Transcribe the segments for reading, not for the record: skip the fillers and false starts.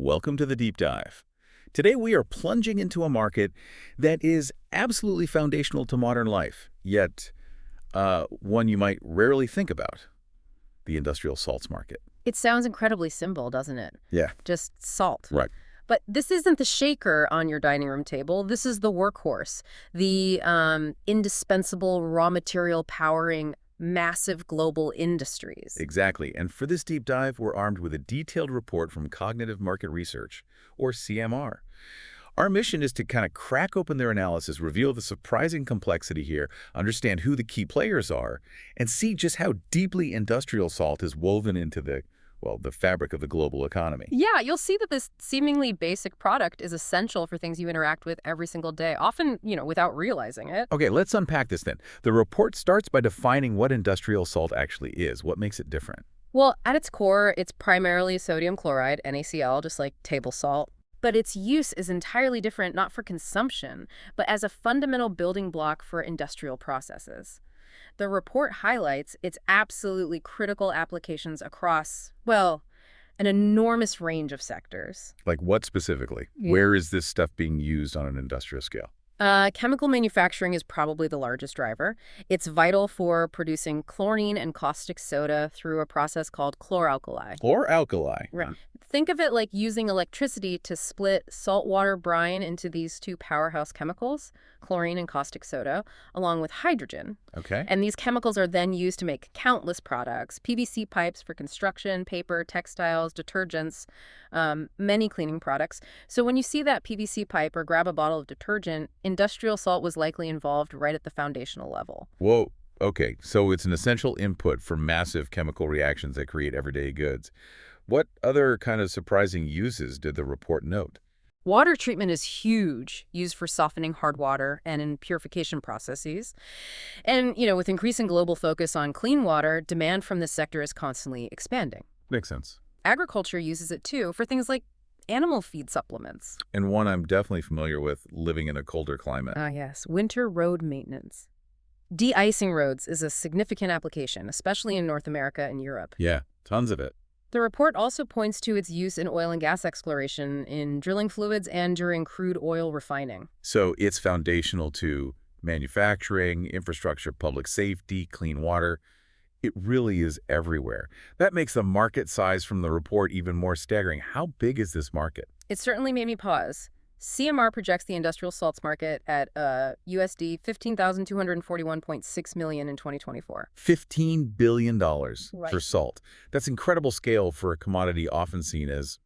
Welcome to the Deep Dive. Today we are plunging into a market that is absolutely foundational to modern life, yet one you might rarely think about, the industrial salts market. It sounds incredibly simple, doesn't it? Yeah. Just salt. Right. But this isn't the shaker on your dining room table. This is the workhorse, the indispensable raw material powering massive global industries. Exactly. And for this deep dive, we're armed with a detailed report from Cognitive Market Research, or CMR. Our mission is to kind of crack open their analysis, reveal the surprising complexity here, understand who the key players are, and see just how deeply industrial salt is woven into the fabric of the global economy. Yeah, you'll see that this seemingly basic product is essential for things you interact with every single day, often, without realizing it. Okay, let's unpack this then. The report starts by defining what industrial salt actually is. What makes it different? Well, at its core, it's primarily sodium chloride, NaCl, just like table salt. But its use is entirely different, not for consumption, but as a fundamental building block for industrial processes. The report highlights its absolutely critical applications across, well, an enormous range of sectors. Like what specifically? Yeah. Where is this stuff being used on an industrial scale? Chemical manufacturing is probably the largest driver. It's vital for producing chlorine and caustic soda through a process called chlor-alkali. Chlor-alkali. Right. Think of it like using electricity to split saltwater brine into these two powerhouse chemicals, chlorine and caustic soda, along with hydrogen. Okay. And these chemicals are then used to make countless products, PVC pipes for construction, paper, textiles, detergents, many cleaning products. So when you see that PVC pipe or grab a bottle of detergent, industrial salt was likely involved right at the foundational level. Whoa. Okay, so it's an essential input for massive chemical reactions that create everyday goods. What other kind of surprising uses did the report note? Water treatment is huge, used for softening hard water and in purification processes. And, with increasing global focus on clean water, demand from this sector is constantly expanding. Makes sense. Agriculture uses it, too, for things like animal feed supplements. And one I'm definitely familiar with, living in a colder climate. Ah, yes. Winter road maintenance. De-icing roads is a significant application, especially in North America and Europe. Yeah, tons of it. The report also points to its use in oil and gas exploration, in drilling fluids, and during crude oil refining. So it's foundational to manufacturing, infrastructure, public safety, clean water. It really is everywhere. That makes the market size from the report even more staggering. How big is this market? It certainly made me pause. CMR projects the industrial salts market at USD $15,241.6 million in 2024. $15 billion Right. for salt. That's incredible scale for a commodity often seen as,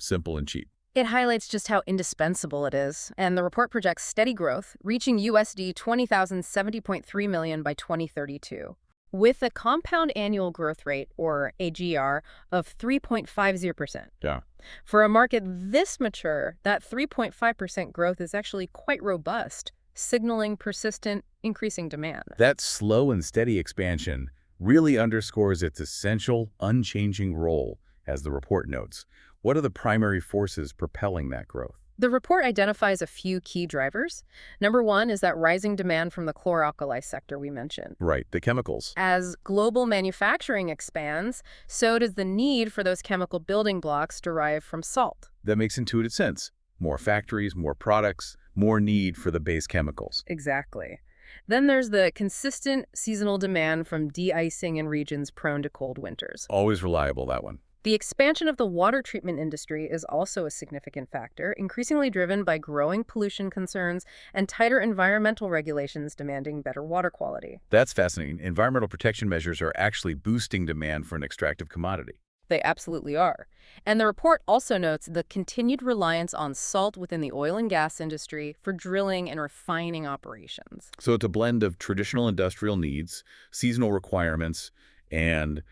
simple and cheap. It highlights just how indispensable it is, and the report projects steady growth, reaching USD $20,070.3 million by 2032. With a compound annual growth rate, or AGR, of 3.50%. Yeah. For a market this mature, that 3.5% growth is actually quite robust, signaling persistent, increasing demand. That slow and steady expansion really underscores its essential, unchanging role, as the report notes. What are the primary forces propelling that growth? The report identifies a few key drivers. Number one is that rising demand from the chlor-alkali sector we mentioned. Right, the chemicals. As global manufacturing expands, so does the need for those chemical building blocks derived from salt. That makes intuitive sense. More factories, more products, more need for the base chemicals. Exactly. Then there's the consistent seasonal demand from de-icing in regions prone to cold winters. Always reliable, that one. The expansion of the water treatment industry is also a significant factor, increasingly driven by growing pollution concerns and tighter environmental regulations demanding better water quality. That's fascinating. Environmental protection measures are actually boosting demand for an extractive commodity. They absolutely are. And the report also notes the continued reliance on salt within the oil and gas industry for drilling and refining operations. So it's a blend of traditional industrial needs, seasonal requirements, and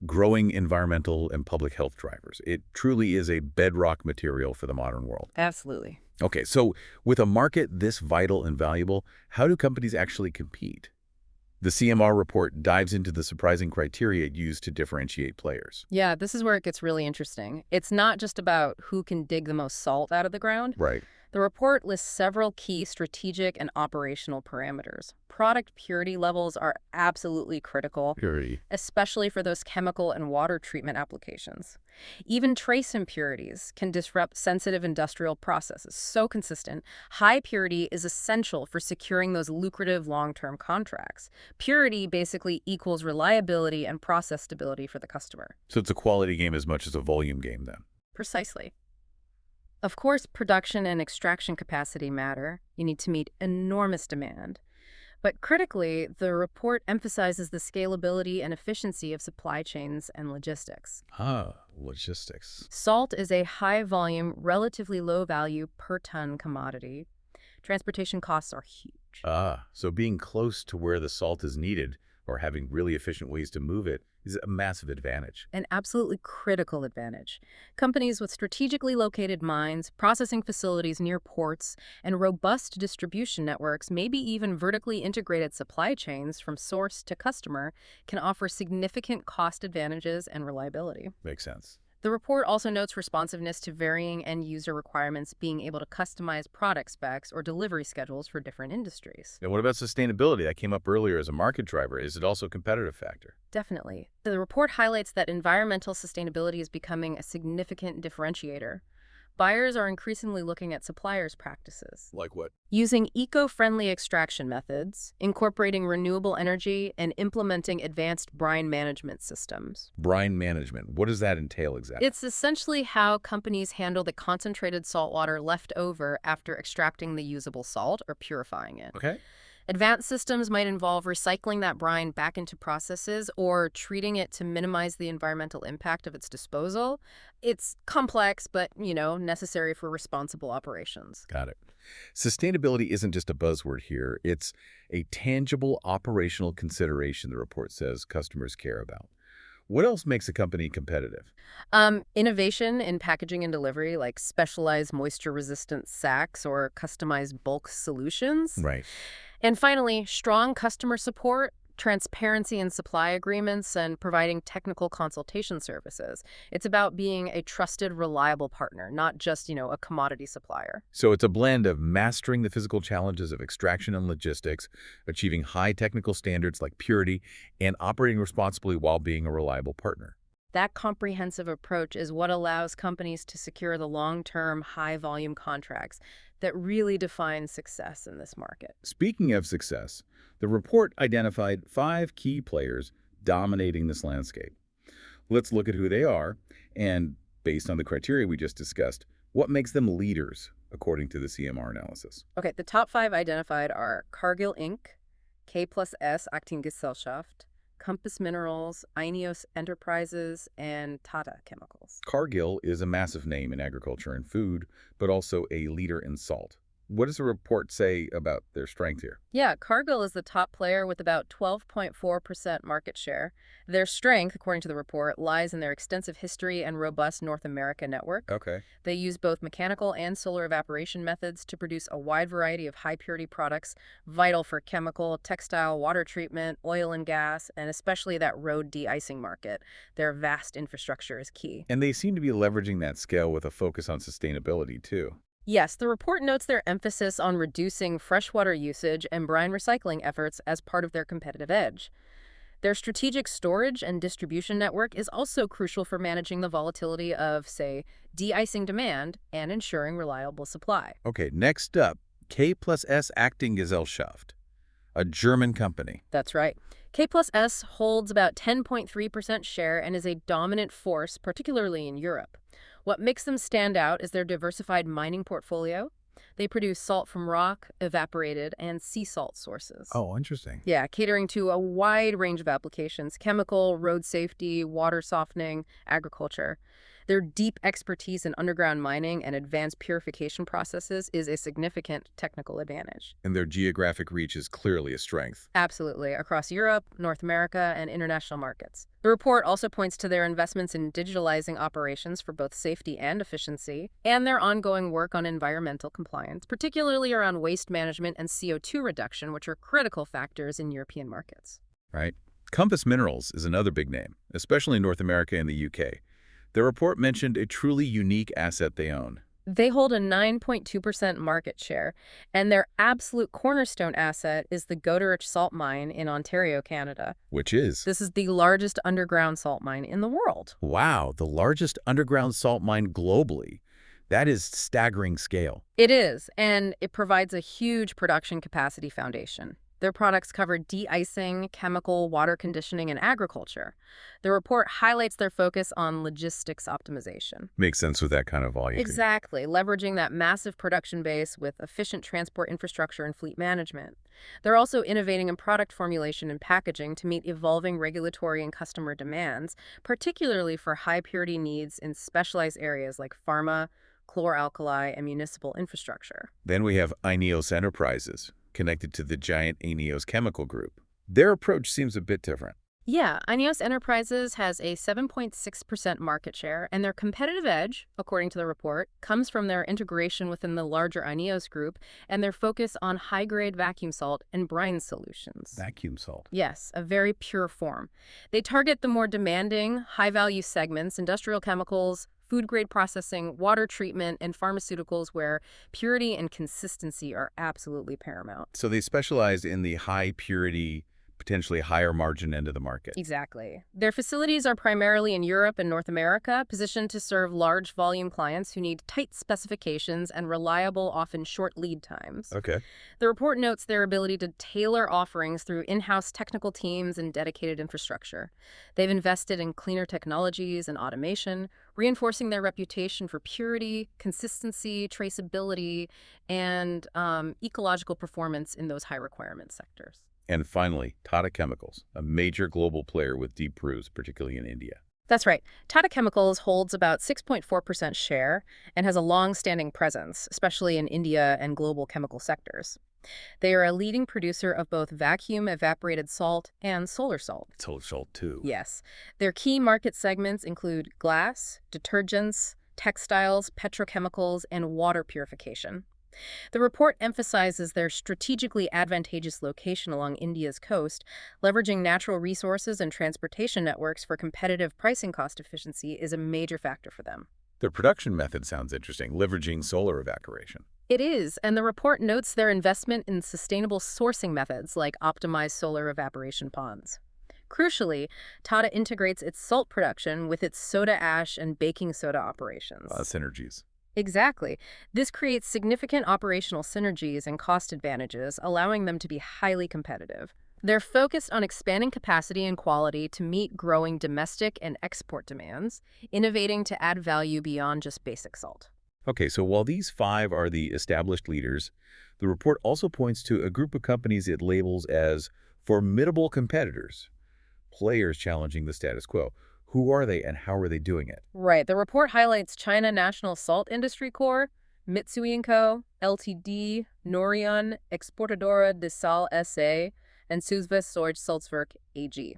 growing environmental and public health drivers. It truly is a bedrock material for the modern world. Absolutely. Okay, so with a market this vital and valuable, how do companies actually compete? The CMR report dives into the surprising criteria used to differentiate players. Yeah, this is where it gets really interesting. It's not just about who can dig the most salt out of the ground. Right. The report lists several key strategic and operational parameters. Product purity levels are absolutely critical, Purity. especially for those chemical and water treatment applications. Even trace impurities can disrupt sensitive industrial processes. So consistent, high purity is essential for securing those lucrative long-term contracts. Purity basically equals reliability and process stability for the customer. So it's a quality game as much as a volume game then. Precisely. Of course, production and extraction capacity matter. You need to meet enormous demand. But critically, the report emphasizes the scalability and efficiency of supply chains and logistics. Ah, logistics. Salt is a high-volume, relatively low-value per-ton commodity. Transportation costs are huge. Ah, so being close to where the salt is needed or having really efficient ways to move it is a massive advantage. An absolutely critical advantage. Companies with strategically located mines, processing facilities near ports, and robust distribution networks, maybe even vertically integrated supply chains from source to customer, can offer significant cost advantages and reliability. Makes sense. The report also notes responsiveness to varying end-user requirements, being able to customize product specs or delivery schedules for different industries. And what about sustainability? That came up earlier as a market driver. Is it also a competitive factor? Definitely. The report highlights that environmental sustainability is becoming a significant differentiator. Buyers are increasingly looking at suppliers' practices, Like what? using eco-friendly extraction methods, incorporating renewable energy, and implementing advanced brine management systems. Brine management. What does that entail exactly? It's essentially how companies handle the concentrated saltwater left over after extracting the usable salt or purifying it. Okay. Advanced systems might involve recycling that brine back into processes or treating it to minimize the environmental impact of its disposal. It's complex, but, necessary for responsible operations. Got it. Sustainability isn't just a buzzword here. It's a tangible operational consideration, the report says customers care about. What else makes a company competitive? Innovation in packaging and delivery, like specialized moisture-resistant sacks or customized bulk solutions. Right. And finally, strong customer support, transparency in supply agreements, and providing technical consultation services. It's about being a trusted, reliable partner, not just, a commodity supplier. So it's a blend of mastering the physical challenges of extraction and logistics, achieving high technical standards like purity, and operating responsibly while being a reliable partner. That comprehensive approach is what allows companies to secure the long-term, high-volume contracts that really define success in this market. Speaking of success, the report identified 5 key players dominating this landscape. Let's look at who they are, and based on the criteria we just discussed, what makes them leaders, according to the CMR analysis. Okay, the top 5 identified are Cargill Inc., K+S Aktiengesellschaft, Compass Minerals, INEOS Enterprises, and Tata Chemicals. Cargill is a massive name in agriculture and food, but also a leader in salt. What does the report say about their strength here? Yeah, Cargill is the top player with about 12.4% market share. Their strength, according to the report, lies in their extensive history and robust North America network. Okay. They use both mechanical and solar evaporation methods to produce a wide variety of high-purity products, vital for chemical, textile, water treatment, oil and gas, and especially that road de-icing market. Their vast infrastructure is key. And they seem to be leveraging that scale with a focus on sustainability, too. Yes, the report notes their emphasis on reducing freshwater usage and brine recycling efforts as part of their competitive edge. Their strategic storage and distribution network is also crucial for managing the volatility of, say, de-icing demand and ensuring reliable supply. Okay, next up, K+S Aktiengesellschaft, a German company. That's right. K+S holds about 10.3% share and is a dominant force, particularly in Europe. What makes them stand out is their diversified mining portfolio. They produce salt from rock, evaporated, and sea salt sources. Oh, interesting. Yeah, catering to a wide range of applications: chemical, road safety, water softening, agriculture. Their deep expertise in underground mining and advanced purification processes is a significant technical advantage. And their geographic reach is clearly a strength. Absolutely, across Europe, North America, and international markets. The report also points to their investments in digitalizing operations for both safety and efficiency, and their ongoing work on environmental compliance, particularly around waste management and CO2 reduction, which are critical factors in European markets. Right. Compass Minerals is another big name, especially in North America and the UK. The report mentioned a truly unique asset they own. They hold a 9.2% market share, and their absolute cornerstone asset is the Goderich salt mine in Ontario, Canada. Which is, This is the largest underground salt mine in the world. wow, the largest underground salt mine globally. That is staggering scale. It is, and it provides a huge production capacity foundation. Their products cover de-icing, chemical, water conditioning, and agriculture. The report highlights their focus on logistics optimization. Makes sense with that kind of volume. Exactly, leveraging that massive production base with efficient transport infrastructure and fleet management. They're also innovating in product formulation and packaging to meet evolving regulatory and customer demands, particularly for high-purity needs in specialized areas like pharma, chlor-alkali, and municipal infrastructure. Then we have INEOS Enterprises, connected to the giant INEOS chemical group. Their approach seems a bit different. Yeah, INEOS Enterprises has a 7.6% market share, and their competitive edge, according to the report, comes from their integration within the larger INEOS group and their focus on high-grade vacuum salt and brine solutions. Vacuum salt. Yes, a very pure form. They target the more demanding, high-value segments, industrial chemicals, food-grade processing, water treatment, and pharmaceuticals where purity and consistency are absolutely paramount. So they specialize in the high purity, potentially higher margin end of the market. Exactly. Their facilities are primarily in Europe and North America, positioned to serve large volume clients who need tight specifications and reliable, often short lead times. Okay. The report notes their ability to tailor offerings through in-house technical teams and dedicated infrastructure. They've invested in cleaner technologies and automation, reinforcing their reputation for purity, consistency, traceability, and ecological performance in those high-requirement sectors. And finally, Tata Chemicals, a major global player with deep roots, particularly in India. That's right. Tata Chemicals holds about 6.4% share and has a long-standing presence, especially in India and global chemical sectors. They are a leading producer of both vacuum evaporated salt and solar salt. Solar salt, too. Yes. Their key market segments include glass, detergents, textiles, petrochemicals, and water purification. The report emphasizes their strategically advantageous location along India's coast. Leveraging natural resources and transportation networks for competitive pricing cost efficiency is a major factor for them. Their production method sounds interesting, leveraging solar evaporation. It is, and the report notes their investment in sustainable sourcing methods like optimized solar evaporation ponds. Crucially, Tata integrates its salt production with its soda ash and baking soda operations. Synergies. Exactly. This creates significant operational synergies and cost advantages, allowing them to be highly competitive. They're focused on expanding capacity and quality to meet growing domestic and export demands, innovating to add value beyond just basic salt. Okay, so while these five are the established leaders, the report also points to a group of companies it labels as formidable competitors, players challenging the status quo. Who are they and how are they doing it? Right. The report highlights China National Salt Industry Corp., Mitsui & Co., Ltd., Nouryon, Exportadora de Sal S.A., and Südwestdeutsch AG.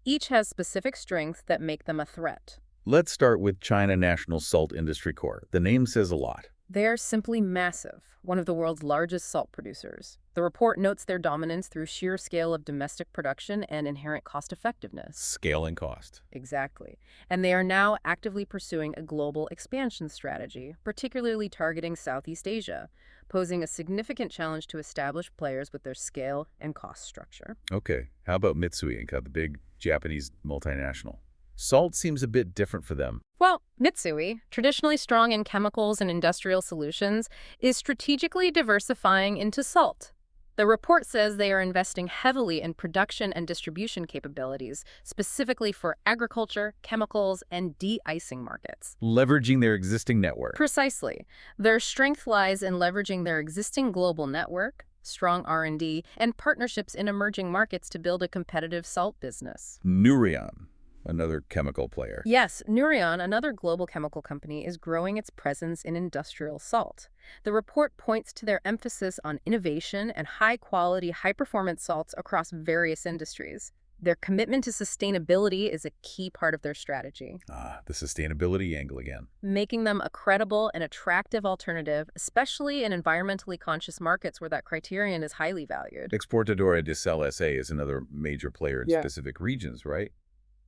Each has specific strengths that make them a threat. Let's start with China National Salt Industry Corp. The name says a lot. They're simply massive, one of the world's largest salt producers. The report notes their dominance through sheer scale of domestic production and inherent cost effectiveness. Scale and cost. Exactly. And they are now actively pursuing a global expansion strategy, particularly targeting Southeast Asia, posing a significant challenge to established players with their scale and cost structure. Okay, how about Mitsui & Co., the big Japanese multinational? Salt seems a bit different for them. Well, Mitsui, traditionally strong in chemicals and industrial solutions, is strategically diversifying into salt. The report says they are investing heavily in production and distribution capabilities, specifically for agriculture, chemicals, and de-icing markets. Leveraging their existing network. Precisely. Their strength lies in leveraging their existing global network, strong R&D, and partnerships in emerging markets to build a competitive salt business. Nouryon, another chemical player. Yes, Nouryon, another global chemical company, is growing its presence in industrial salt. The report points to their emphasis on innovation and high-quality, high-performance salts across various industries. Their commitment to sustainability is a key part of their strategy. The sustainability angle again. Making them a credible and attractive alternative, especially in environmentally conscious markets where that criterion is highly valued. Exportadora de Sal S.A. is another major player in specific regions, right?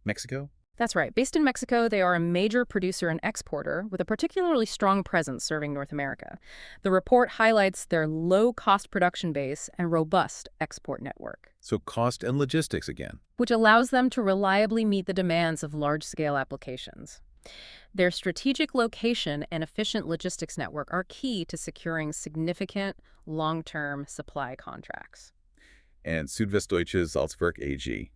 Mexico? That's right. Based in Mexico, they are a major producer and exporter with a particularly strong presence serving North America. The report highlights their low-cost production base and robust export network, So cost and logistics again. which allows them to reliably meet the demands of large-scale applications. Their strategic location and efficient logistics network are key to securing significant long-term supply contracts. And Südwestdeutsche Salzwerk AG,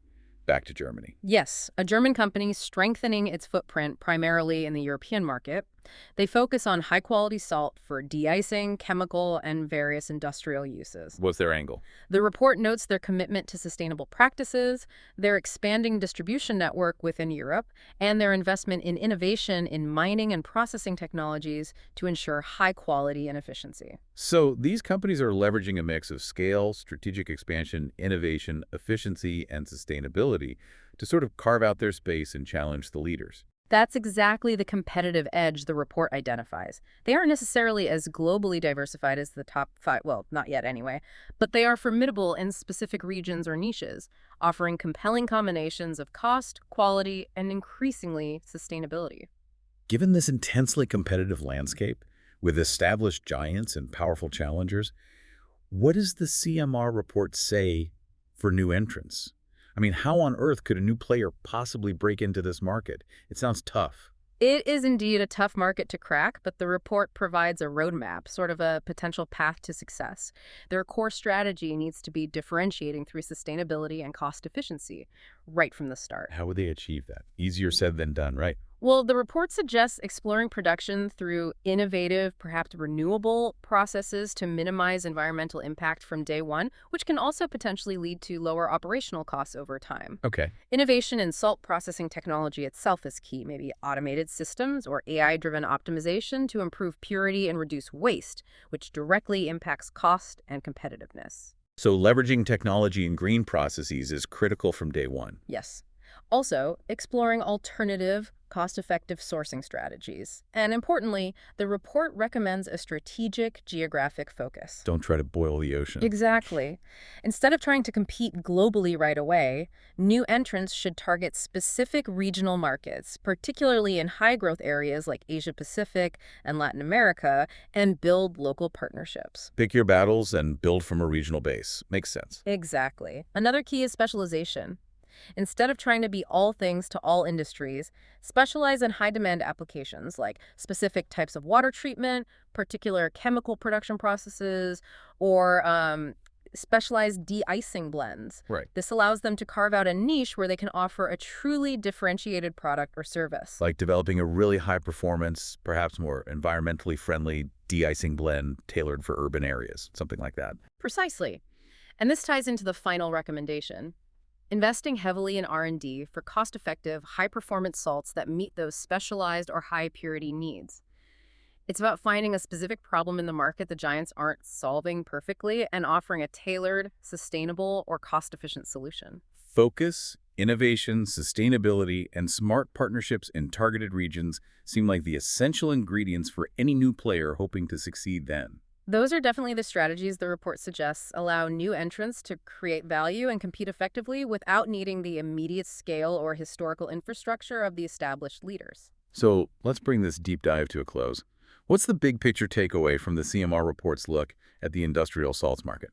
back to Germany. Yes, a German company strengthening its footprint primarily in the European market. They focus on high-quality salt for de-icing, chemical, and various industrial uses. What's their angle? The report notes their commitment to sustainable practices, their expanding distribution network within Europe, and their investment in innovation in mining and processing technologies to ensure high quality and efficiency. So these companies are leveraging a mix of scale, strategic expansion, innovation, efficiency, and sustainability to sort of carve out their space and challenge the leaders. That's exactly the competitive edge the report identifies. They aren't necessarily as globally diversified as the top five, well, not yet anyway, but they are formidable in specific regions or niches, offering compelling combinations of cost, quality, and increasingly sustainability. Given this intensely competitive landscape, with established giants and powerful challengers, what does the CMR report say for new entrants? I mean, how on earth could a new player possibly break into this market? It sounds tough. It is indeed a tough market to crack, but the report provides a roadmap, sort of a potential path to success. Their core strategy needs to be differentiating through sustainability and cost efficiency right from the start. How would they achieve that? Easier said than done, right? Well, the report suggests exploring production through innovative, perhaps renewable processes to minimize environmental impact from day one, which can also potentially lead to lower operational costs over time. Okay. Innovation in salt processing technology itself is key, maybe automated systems or AI-driven optimization to improve purity and reduce waste, which directly impacts cost and competitiveness. So leveraging technology in green processes is critical from day one. Yes. Also, exploring alternative, cost-effective sourcing strategies. And importantly, the report recommends a strategic geographic focus. Don't try to boil the ocean. Exactly. Instead of trying to compete globally right away, new entrants should target specific regional markets, particularly in high-growth areas like Asia-Pacific and Latin America, and build local partnerships. Pick your battles and build from a regional base. Makes sense. Exactly. Another key is specialization. Instead of trying to be all things to all industries, specialize in high-demand applications like specific types of water treatment, particular chemical production processes, or specialized de-icing blends. Right. This allows them to carve out a niche where they can offer a truly differentiated product or service. Like developing a really high-performance, perhaps more environmentally friendly de-icing blend tailored for urban areas, something like that. Precisely. And this ties into the final recommendation. Investing heavily in R&D for cost-effective, high-performance salts that meet those specialized or high-purity needs. It's about finding a specific problem in the market the giants aren't solving perfectly and offering a tailored, sustainable, or cost-efficient solution. Focus, innovation, sustainability, and smart partnerships in targeted regions seem like the essential ingredients for any new player hoping to succeed then. Those are definitely the strategies the report suggests allow new entrants to create value and compete effectively without needing the immediate scale or historical infrastructure of the established leaders. So let's bring this deep dive to a close. What's the big picture takeaway from the CMR report's look at the industrial salts market?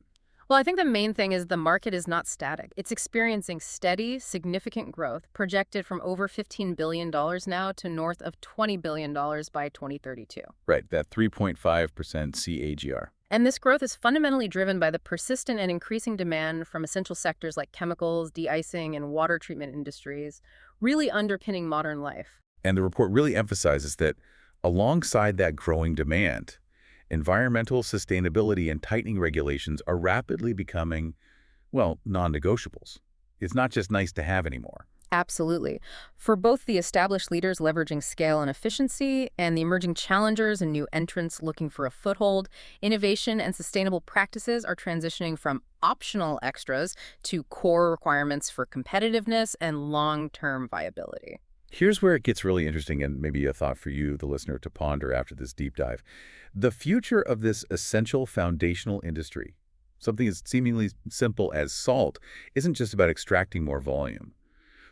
Well, I think the main thing is the market is not static. It's experiencing steady, significant growth, projected from over $15 billion now to north of $20 billion by 2032. Right, that 3.5% CAGR. And this growth is fundamentally driven by the persistent and increasing demand from essential sectors like chemicals, de-icing, and water treatment industries, really underpinning modern life. And the report really emphasizes that alongside that growing demand, environmental sustainability and tightening regulations are rapidly becoming, well, non-negotiables. It's not just nice to have anymore. Absolutely. For both the established leaders leveraging scale and efficiency and the emerging challengers and new entrants looking for a foothold, innovation and sustainable practices are transitioning from optional extras to core requirements for competitiveness and long-term viability. Here's where it gets really interesting and maybe a thought for you, the listener, to ponder after this deep dive. The future of this essential foundational industry, something as seemingly simple as salt, isn't just about extracting more volume.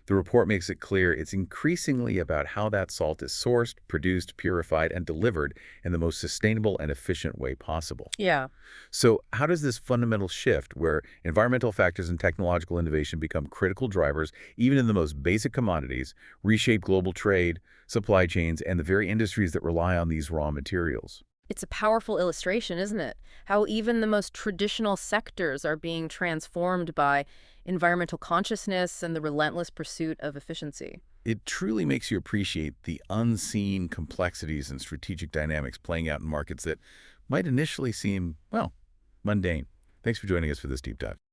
The report makes it clear it's increasingly about how that salt is sourced, produced, purified, and delivered in the most sustainable and efficient way possible. Yeah. So how does this fundamental shift, where environmental factors and technological innovation become critical drivers, even in the most basic commodities, reshape global trade, supply chains, and the very industries that rely on these raw materials? It's a powerful illustration, isn't it? How even the most traditional sectors are being transformed by environmental consciousness and the relentless pursuit of efficiency. It truly makes you appreciate the unseen complexities and strategic dynamics playing out in markets that might initially seem, well, mundane. Thanks for joining us for this deep dive.